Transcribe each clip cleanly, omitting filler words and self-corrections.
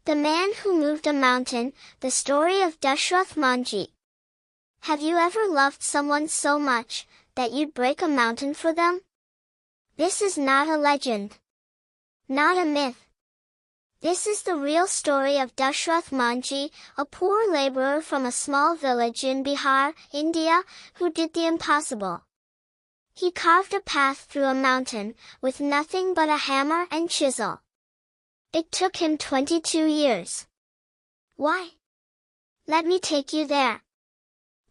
The Man Who Moved a Mountain, the story of Dashrath Manjhi. Have you ever loved someone so much that you'd break a mountain for them? This is not a legend. Not a myth. This is the real story of Dashrath Manjhi, a poor laborer from a small village in Bihar, India, who did the impossible. He carved a path through a mountain, with nothing but a hammer and chisel. It took him 22 years. Why? Let me take you there.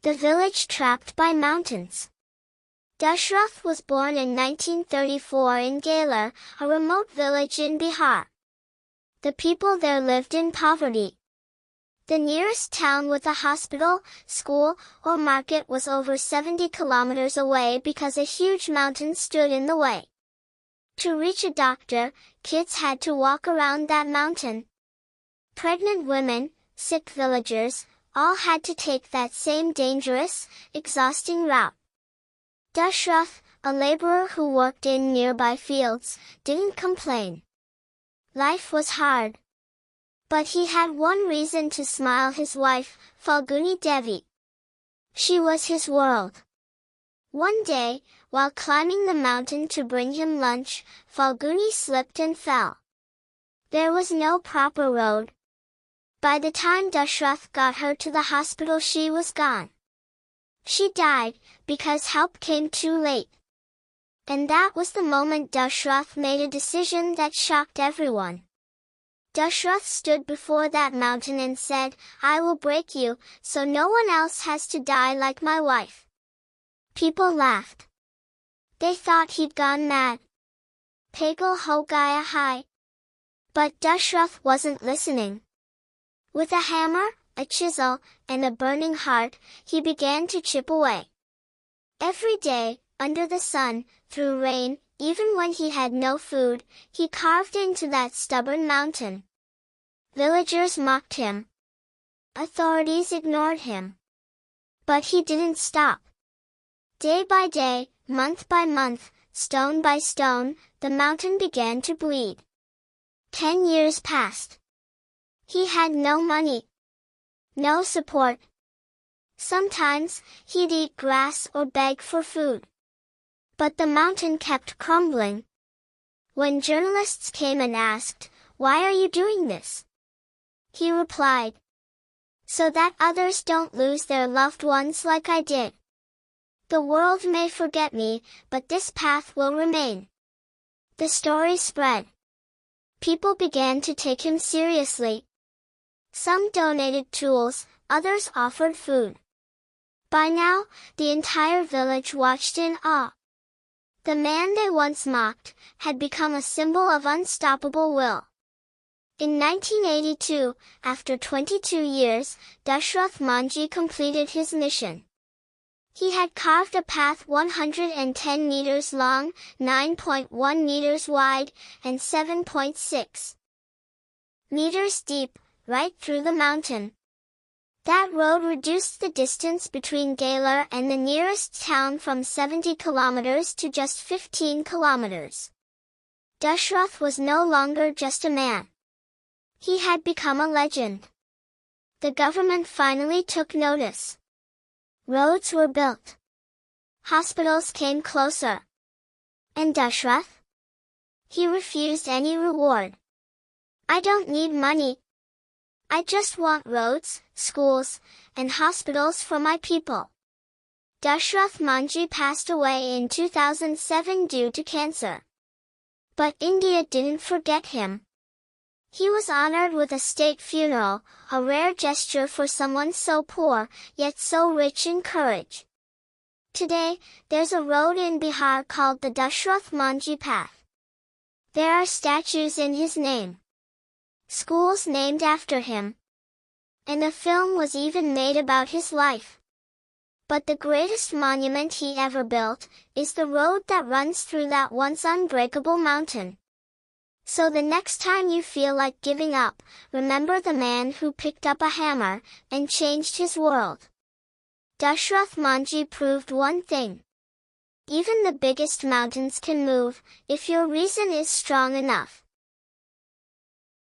The village trapped by mountains. Dashrath was born in 1934 in Gehlaur, a remote village in Bihar. The people there lived in poverty. The nearest town with a hospital, school, or market was over 70 kilometers away because a huge mountain stood in the way. To reach a doctor, kids had to walk around that mountain. Pregnant women, sick villagers, all had to take that same dangerous, exhausting route. Dashrath, a laborer who worked in nearby fields, didn't complain. Life was hard. But he had one reason to smile: his wife, Falguni Devi. She was his world. One day, while climbing the mountain to bring him lunch, Falguni slipped and fell. There was no proper road. By the time Dashrath got her to the hospital, she was gone. She died, because help came too late. And that was the moment Dashrath made a decision that shocked everyone. Dashrath stood before that mountain and said, "I will break you, so no one else has to die like my wife." People laughed. They thought he'd gone mad. Pagal ho gaya hai. But Dashrath wasn't listening. With a hammer, a chisel, and a burning heart, he began to chip away. Every day, under the sun, through rain, even when he had no food, he carved into that stubborn mountain. Villagers mocked him. Authorities ignored him. But he didn't stop. Day by day, month by month, stone by stone, the mountain began to bleed. 10 years passed. He had no money. No support. Sometimes, he'd eat grass or beg for food. But the mountain kept crumbling. When journalists came and asked, "Why are you doing this?" he replied, "So that others don't lose their loved ones like I did. The world may forget me, but this path will remain." The story spread. People began to take him seriously. Some donated tools, others offered food. By now, the entire village watched in awe. The man they once mocked had become a symbol of unstoppable will. In 1982, after 22 years, Dashrath Manjhi completed his mission. He had carved a path 110 meters long, 9.1 meters wide, and 7.6 meters deep, right through the mountain. That road reduced the distance between Gehlaur and the nearest town from 70 kilometers to just 15 kilometers. Dashrath was no longer just a man. He had become a legend. The government finally took notice. Roads were built. Hospitals came closer. And Dashrath? He refused any reward. "I don't need money. I just want roads, schools, and hospitals for my people." Dashrath Manjhi passed away in 2007 due to cancer. But India didn't forget him. He was honored with a state funeral, a rare gesture for someone so poor, yet so rich in courage. Today, there's a road in Bihar called the Dashrath Manjhi Path. There are statues in his name. Schools named after him. And a film was even made about his life. But the greatest monument he ever built is the road that runs through that once unbreakable mountain. So the next time you feel like giving up, remember the man who picked up a hammer and changed his world. Dashrath Manjhi proved one thing. Even the biggest mountains can move, if your reason is strong enough.